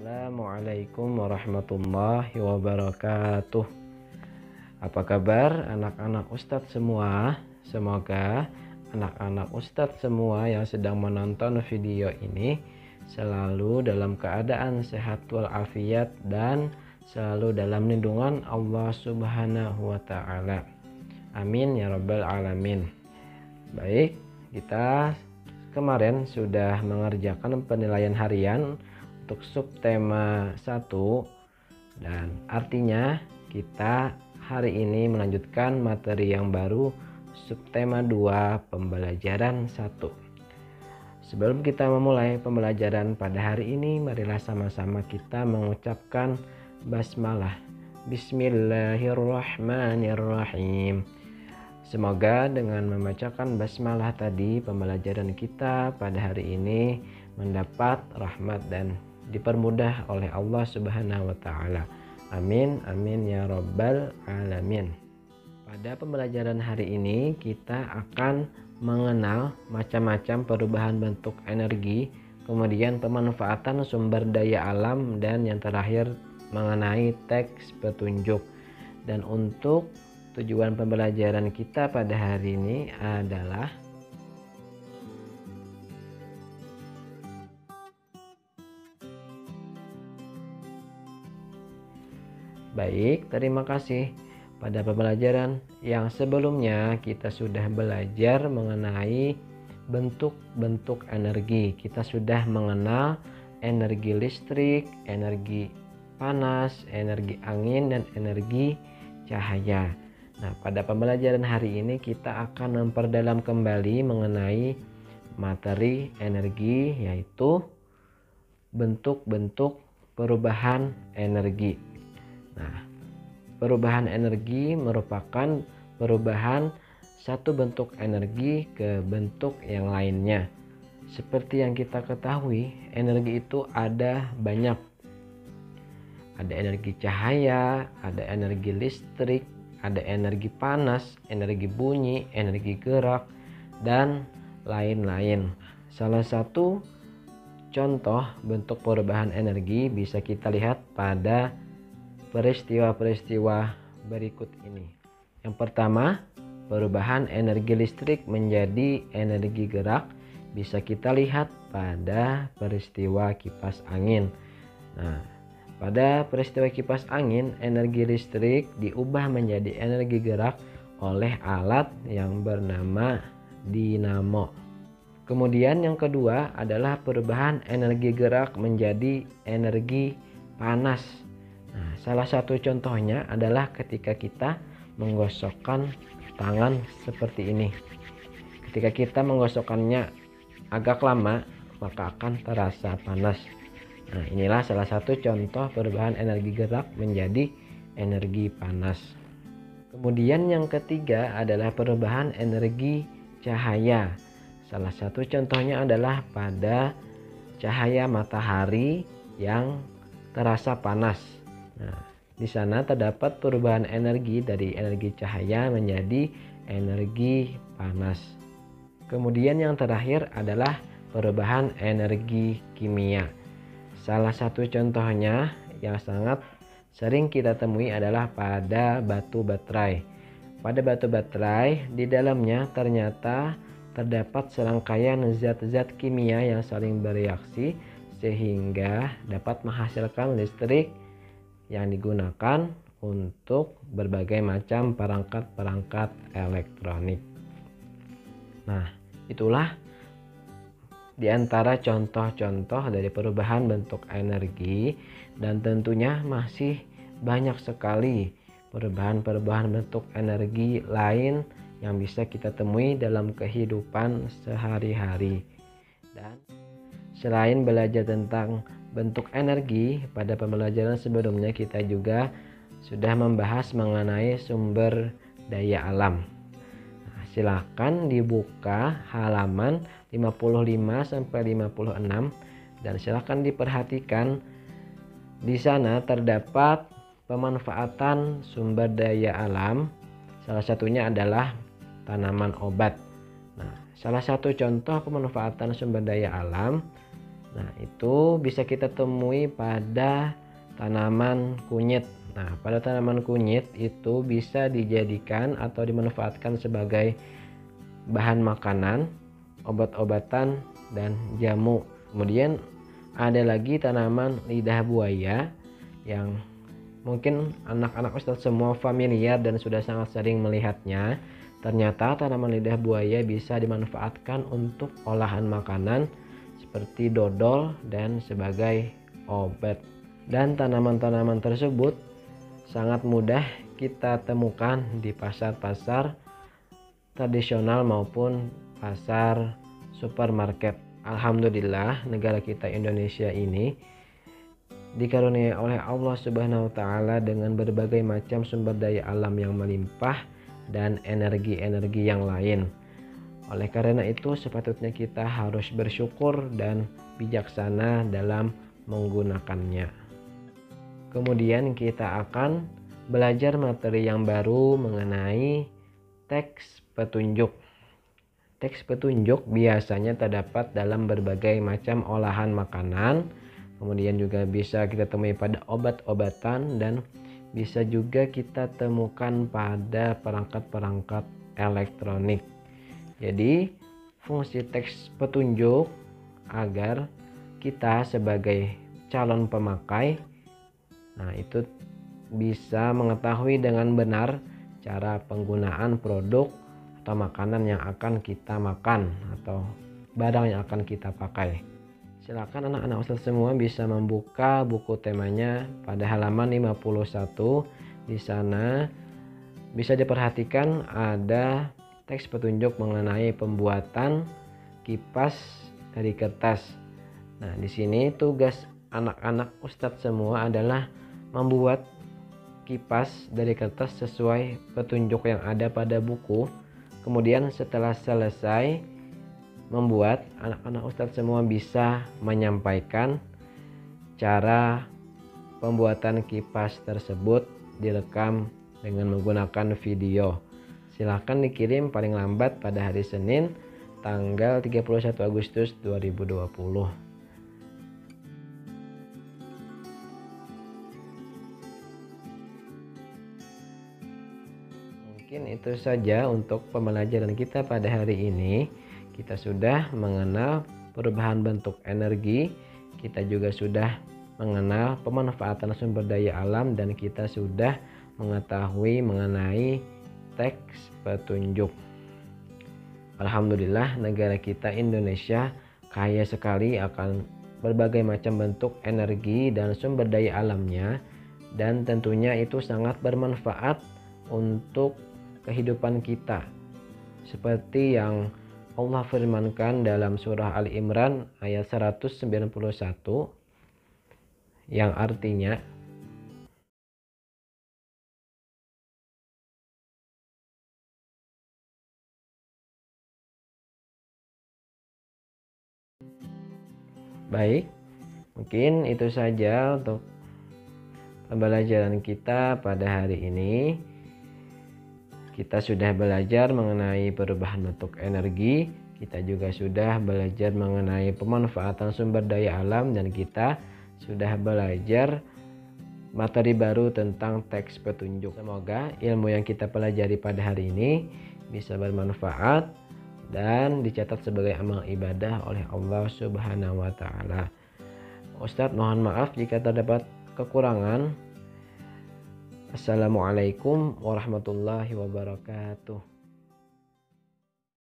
Assalamualaikum warahmatullahi wabarakatuh. Apa kabar anak-anak Ustadz semua? Semoga anak-anak Ustadz semua yang sedang menonton video ini selalu dalam keadaan sehat walafiat dan selalu dalam lindungan Allah Subhanahu wa Ta'ala. Amin ya Rabbal Alamin. Baik, kita kemarin sudah mengerjakan penilaian harian untuk subtema 1, dan artinya kita hari ini melanjutkan materi yang baru subtema 2 pembelajaran 1. Sebelum kita memulai pembelajaran pada hari ini, marilah sama-sama kita mengucapkan basmalah. Bismillahirrahmanirrahim. Semoga dengan membacakan basmalah tadi, pembelajaran kita pada hari ini mendapat rahmat dan dipermudah oleh Allah Subhanahu wa Ta'ala. Amin amin ya Rabbal Alamin. Pada pembelajaran hari ini kita akan mengenal macam-macam perubahan bentuk energi, kemudian pemanfaatan sumber daya alam, dan yang terakhir mengenai teks petunjuk. Dan untuk tujuan pembelajaran kita pada hari ini adalah baik, terima kasih. Pada pembelajaran yang sebelumnya kita sudah belajar mengenai bentuk-bentuk energi. Kita sudah mengenal energi listrik, energi panas, energi angin, dan energi cahaya. Nah, pada pembelajaran hari ini kita akan memperdalam kembali mengenai materi energi, yaitu bentuk-bentuk perubahan energi. Nah, perubahan energi merupakan perubahan satu bentuk energi ke bentuk yang lainnya. Seperti yang kita ketahui, energi itu ada banyak. Ada energi cahaya, ada energi listrik, ada energi panas, energi bunyi, energi gerak, dan lain-lain. Salah satu contoh bentuk perubahan energi bisa kita lihat pada peristiwa-peristiwa berikut ini. Yang pertama, perubahan energi listrik menjadi energi gerak bisa kita lihat pada peristiwa kipas angin. Nah, pada peristiwa kipas angin, energi listrik diubah menjadi energi gerak oleh alat yang bernama dinamo. Kemudian yang kedua adalah perubahan energi gerak menjadi energi panas. Nah, salah satu contohnya adalah ketika kita menggosokkan tangan seperti ini. Ketika kita menggosokkannya agak lama, maka akan terasa panas. Nah, inilah salah satu contoh perubahan energi gerak menjadi energi panas. Kemudian yang ketiga adalah perubahan energi cahaya. Salah satu contohnya adalah pada cahaya matahari yang terasa panas. Nah, di sana terdapat perubahan energi dari energi cahaya menjadi energi panas. Kemudian yang terakhir adalah perubahan energi kimia. Salah satu contohnya yang sangat sering kita temui adalah pada batu baterai. Pada batu baterai, di dalamnya ternyata terdapat serangkaian zat-zat kimia yang saling bereaksi sehingga dapat menghasilkan listrik yang digunakan untuk berbagai macam perangkat-perangkat elektronik. Nah, itulah di antara contoh-contoh dari perubahan bentuk energi, dan tentunya masih banyak sekali perubahan-perubahan bentuk energi lain yang bisa kita temui dalam kehidupan sehari-hari. Dan selain belajar tentang bentuk energi, pada pembelajaran sebelumnya kita juga sudah membahas mengenai sumber daya alam. Nah, silakan dibuka halaman 55 sampai 56 dan silakan diperhatikan. Di sana terdapat pemanfaatan sumber daya alam. Salah satunya adalah tanaman obat. Nah, salah satu contoh pemanfaatan sumber daya alam Nah, itu bisa kita temui pada tanaman kunyit. Nah, pada tanaman kunyit itu bisa dijadikan atau dimanfaatkan sebagai bahan makanan, obat-obatan, dan jamu. Kemudian ada lagi tanaman lidah buaya yang mungkin anak-anak Ustadz semua familiar dan sudah sangat sering melihatnya. Ternyata tanaman lidah buaya bisa dimanfaatkan untuk olahan makanan seperti dodol dan sebagai obat. Dan tanaman-tanaman tersebut sangat mudah kita temukan di pasar-pasar tradisional maupun pasar supermarket. Alhamdulillah, negara kita Indonesia ini dikaruniai oleh Allah Subhanahu wa taala dengan berbagai macam sumber daya alam yang melimpah dan energi-energi yang lain. Oleh karena itu, sepatutnya kita harus bersyukur dan bijaksana dalam menggunakannya. Kemudian kita akan belajar materi yang baru mengenai teks petunjuk. Teks petunjuk biasanya terdapat dalam berbagai macam olahan makanan, kemudian juga bisa kita temui pada obat-obatan, dan bisa juga kita temukan pada perangkat-perangkat elektronik. Jadi fungsi teks petunjuk agar kita sebagai calon pemakai, nah itu bisa mengetahui dengan benar cara penggunaan produk atau makanan yang akan kita makan atau barang yang akan kita pakai. Silakan anak-anak Ustadz semua bisa membuka buku temanya pada halaman 51. Di sana bisa diperhatikan ada teks petunjuk mengenai pembuatan kipas dari kertas. Nah, di sini tugas anak-anak Ustadz semua adalah membuat kipas dari kertas sesuai petunjuk yang ada pada buku. Kemudian setelah selesai membuat, anak-anak Ustadz semua bisa menyampaikan cara pembuatan kipas tersebut direkam dengan menggunakan video. Silahkan dikirim paling lambat pada hari Senin tanggal 31 Agustus 2020. Mungkin itu saja untuk pembelajaran kita pada hari ini. Kita sudah mengenal perubahan bentuk energi, kita juga sudah mengenal pemanfaatan sumber daya alam, dan kita sudah mengetahui mengenai teks petunjuk. Alhamdulillah, negara kita Indonesia kaya sekali akan berbagai macam bentuk energi dan sumber daya alamnya, dan tentunya itu sangat bermanfaat untuk kehidupan kita. Seperti yang Allah firmankan dalam surah Ali Imran ayat 191 yang artinya, baik, mungkin itu saja untuk pembelajaran kita pada hari ini. Kita sudah belajar mengenai perubahan bentuk energi, kita juga sudah belajar mengenai pemanfaatan sumber daya alam, dan kita sudah belajar materi baru tentang teks petunjuk. Semoga ilmu yang kita pelajari pada hari ini bisa bermanfaat dan dicatat sebagai amal ibadah oleh Allah Subhanahu wa taala. Ustadz mohon maaf jika terdapat kekurangan. Assalamualaikum warahmatullahi wabarakatuh.